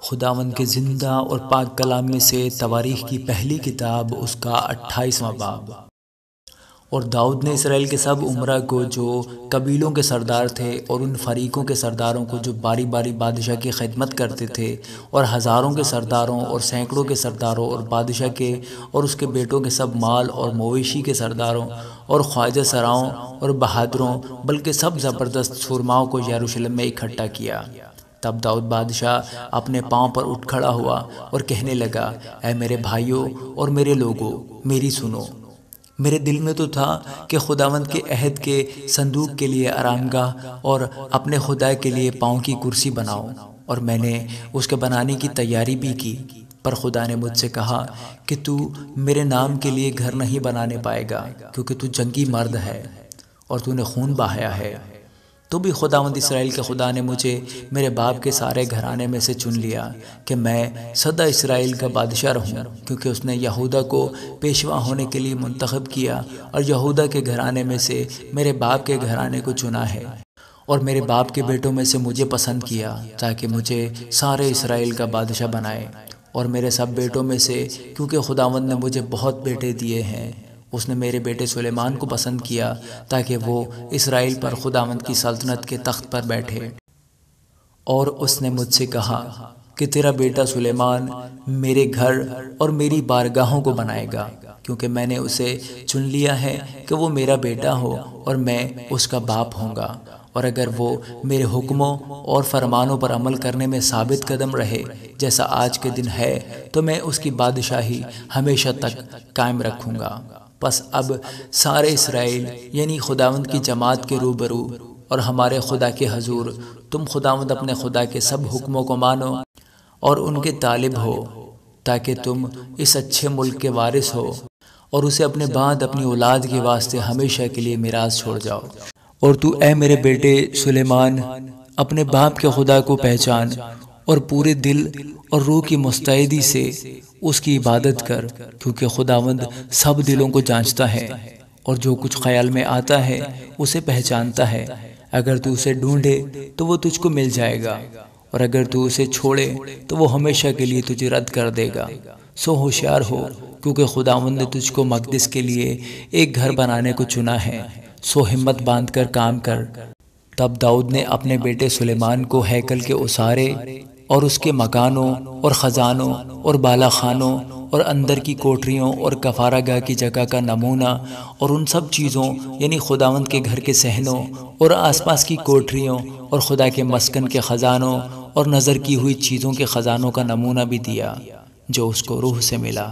خداوند کے زندہ اور پاک کلام میں سے تواریخ کی پہلی کتاب، اس کا 28واں باب۔ اور داؤد نے اسرائیل کے سب امراء کو جو قبیلوں کے سردار تھے اور ان فریقوں کے سرداروں کو جو باری باری بادشاہ کی خدمت کرتے تھے، اور ہزاروں کے سرداروں اور سینکڑوں کے سرداروں اور بادشاہ کے اور اس کے بیٹوں کے سب مال اور مویشی کے سرداروں اور خواجہ سراؤں اور بہادروں، بلکہ سب زبردست سورماؤں کو یروشلم میں اکٹھا کیا۔ تب داؤد بادشاہ اپنے پاؤں پر اٹھ کھڑا ہوا اور کہنے لگا، اے میرے بھائیوں اور میرے لوگوں، میری سنو۔ میرے دل میں تو تھا کہ خداوند کے عہد کے صندوق کے لیے آرامگاہ اور اپنے خدا کے لیے پاؤں کی کرسی بناؤں، اور میں نے اس کے بنانے کی تیاری بھی کی۔ پر خدا نے مجھ سے کہا کہ تو میرے نام کے لیے گھر نہیں بنانے پائے گا، کیونکہ تو جنگی مرد ہے اور تو نے خون بہایا ہے۔ تو بھی خداوند اسرائیل کے خدا نے مجھے میرے باپ کے سارے گھرانے میں سے چن لیا کہ میں سدا اسرائیل کا بادشاہ رہوں، کیونکہ اس نے یہودا کو پیشوا ہونے کے لیے منتخب کیا اور یہودا کے گھرانے میں سے میرے باپ کے گھرانے کو چنا ہے، اور میرے باپ کے بیٹوں میں سے مجھے پسند کیا تاکہ مجھے سارے اسرائیل کا بادشاہ بنائے۔ اور میرے سب بیٹوں میں سے، کیونکہ خداوند نے مجھے بہت بیٹے دیے ہیں، اس نے میرے بیٹے سلیمان کو پسند کیا تاکہ وہ اسرائیل پر خداوند کی سلطنت کے تخت پر بیٹھے۔ اور اس نے مجھ سے کہا کہ تیرا بیٹا سلیمان میرے گھر اور میری بارگاہوں کو بنائے گا، کیونکہ میں نے اسے چن لیا ہے کہ وہ میرا بیٹا ہو اور میں اس کا باپ ہوں گا، اور اگر وہ میرے حکموں اور فرمانوں پر عمل کرنے میں ثابت قدم رہے جیسا آج کے دن ہے، تو میں اس کی بادشاہی ہمیشہ تک قائم رکھوں گا۔ پس اب سارے اسرائیل یعنی خداوند کی جماعت کے روبرو اور ہمارے خدا کے حضور، تم خداوند اپنے خدا کے سب حکموں کو مانو اور ان کے طالب ہو، تاکہ تم اس اچھے ملک کے وارث ہو اور اسے اپنے بعد اپنی اولاد کے واسطے ہمیشہ کے لیے میراث چھوڑ جاؤ۔ اور تو اے میرے بیٹے سلیمان اپنے باپ کے خدا کو پہچان اور پورے دل اور روح کی مستعدی سے اس کی عبادت کر، کیونکہ خداوند سب دلوں کو جانچتا ہے اور جو کچھ خیال میں آتا ہے اسے پہچانتا ہے۔ اگر تو اسے ڈھونڈے تو وہ تجھ کو مل جائے گا، اور اگر تو اسے چھوڑے تو وہ ہمیشہ کے لیے تجھے رد کر دے گا۔ سو ہوشیار ہو، کیونکہ خداوند نے تجھ کو مقدس کے لیے ایک گھر بنانے کو چنا ہے، سو ہمت باندھ کر کام کر۔ تب داؤد نے اپنے بیٹے سلیمان کو ہیکل کے اسارے اور اس کے مکانوں اور خزانوں اور بالا خانوں اور اندر کی کوٹریوں اور کفارہ گاہ کی جگہ کا نمونہ اور ان سب چیزوں یعنی خداوند کے گھر کے صحنوں اور آس پاس کی کوٹریوں اور خدا کے مسکن کے خزانوں اور نظر کی ہوئی چیزوں کے خزانوں کا نمونہ بھی دیا جو اس کو روح سے ملا۔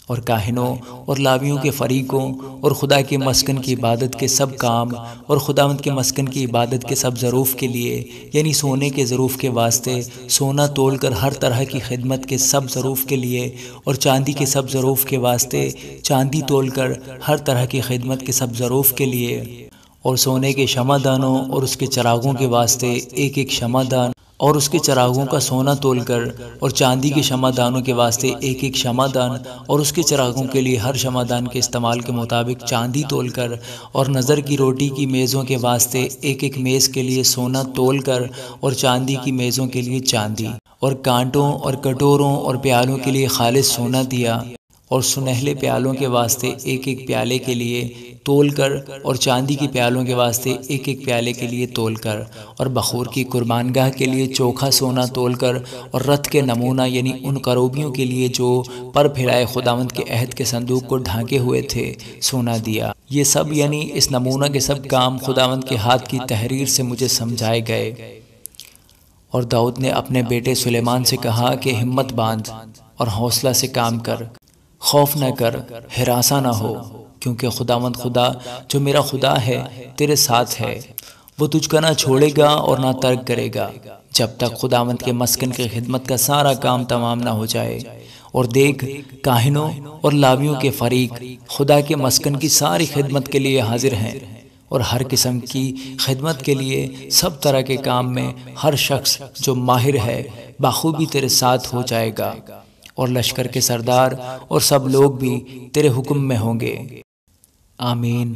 اور کاہنوں اور لاویوں کے فریقوں اور خدا کے مسکن کی عبادت کے سب کام اور خداوند کے مسکن کی عبادت کے سب ظروف کے لیے یعنی سونے کے ظروف کے واسطے سونا تول کر ہر طرح کی خدمت کے سب ظروف کے لیے، اور چاندی کے سب ظروف کے واسطے چاندی تول کر ہر طرح کی خدمت کے سب ظروف کے لیے، اور سونے کے شمعدانوں اور اس کے چراغوں کے واسطے ایک ایک شمعدان اور اس کے چراغوں کا سونا تول کر، اور چاندی کے شمعدانوں کے واسطے ایک ایک شمعدان اور اس کے چراغوں کے لیے ہر شمعدان کے استعمال کے مطابق چاندی تول کر، اور نظر کی روٹی کی میزوں کے واسطے ایک ایک میز کے لیے سونا تول کر اور چاندی کی میزوں کے لیے چاندی، اور کانٹوں اور کٹوروں اور پیالوں کے لیے خالص سونا دیا، اور سنہلے پیالوں کے واسطے ایک ایک پیالے کے لیے تول کر، اور چاندی کی پیالوں کے واسطے ایک ایک پیالے کے لیے تول کر، اور بخور کی قربان گاہ کے لیے چوکھا سونا تول کر، اور رتھ کے نمونہ یعنی ان کروبیوں کے لیے جو پر پھیلائے خداوند کے عہد کے صندوق کو ڈھانکے ہوئے تھے سونا دیا۔ یہ سب یعنی اس نمونہ کے سب کام خداوند کے ہاتھ کی تحریر سے مجھے سمجھائے گئے۔ اور داؤد نے اپنے بیٹے سلیمان سے کہا کہ ہمت باندھ اور حوصلہ سے کام کر، خوف نہ کر، ہراساں نہ ہو، کیونکہ خداوند خدا جو میرا خدا ہے تیرے ساتھ ہے، وہ تجھ کو نہ چھوڑے گا اور نہ ترک کرے گا جب تک خداوند کے مسکن کی خدمت کا سارا کام تمام نہ ہو جائے۔ اور دیکھ، کاہنوں اور لاویوں کے فریق خدا کے مسکن کی ساری خدمت کے لیے حاضر ہیں، اور ہر قسم کی خدمت کے لیے سب طرح کے کام میں ہر شخص جو ماہر ہے بخوبی تیرے ساتھ ہو جائے گا، اور لشکر کے سردار اور سب لوگ بھی تیرے حکم میں ہوں گے۔ آمین۔